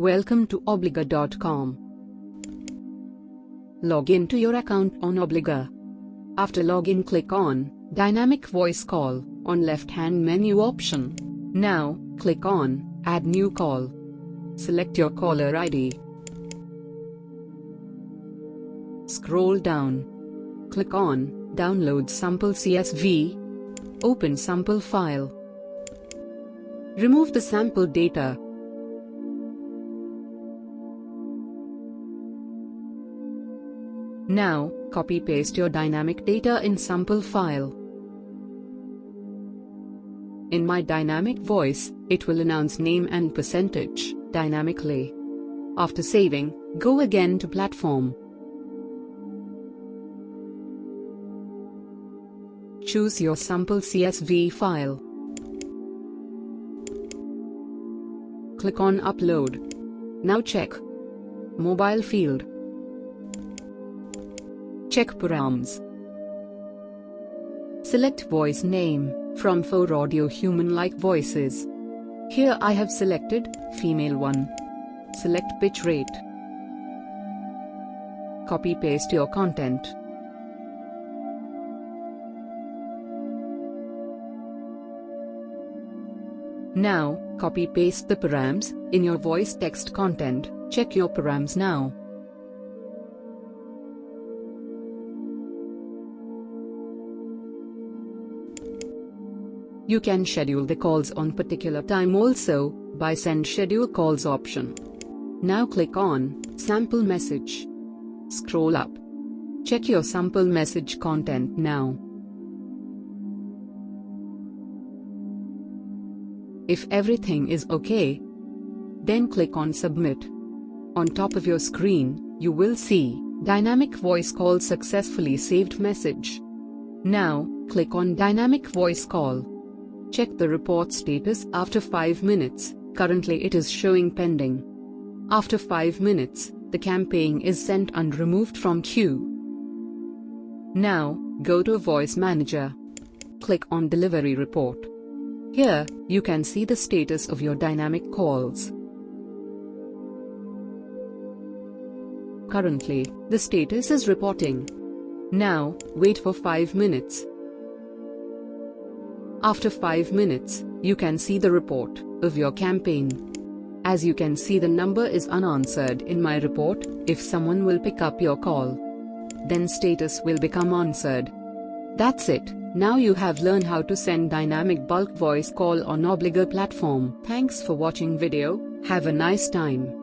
Welcome to Obligr.com. Log in to your account on Obligr. After login, click on Dynamic Voice Call on left-hand menu option. Now, click on Add New Call. Select your caller ID. Scroll down. Click on Download Sample CSV. Open sample file. Remove the sample data. Now, copy-paste your dynamic data in sample file. In my dynamic voice, it will announce name and percentage dynamically. After saving, go again to platform. Choose your sample CSV file. Click on Upload. Now check Mobile field. Check params. Select voice name from 4 audio human-like voices. Here I have selected female 1. Select pitch rate. Copy-paste your content. Now, copy-paste the params in your voice text content. Check your params now. You can schedule the calls on particular time also by Send Schedule Calls option. Now click on Sample Message. Scroll up. Check your sample message content now. If everything is okay, then click on Submit. On top of your screen, you will see Dynamic Voice Call Successfully Saved message. Now, click on Dynamic Voice Call. Check the report status after 5 minutes. Currently it is showing pending. After 5 minutes, the campaign is sent and removed from queue. Now, go to Voice Manager. Click on Delivery Report. Here, you can see the status of your dynamic calls. Currently, the status is reporting. Now, wait for 5 minutes. After 5 minutes, you can see the report of your campaign. As you can see, the number is unanswered in my report. If someone will pick up your call, then status will become answered. That's it. Now you have learned how to send dynamic bulk voice call on Obligr platform. Thanks for watching video. Have a nice time.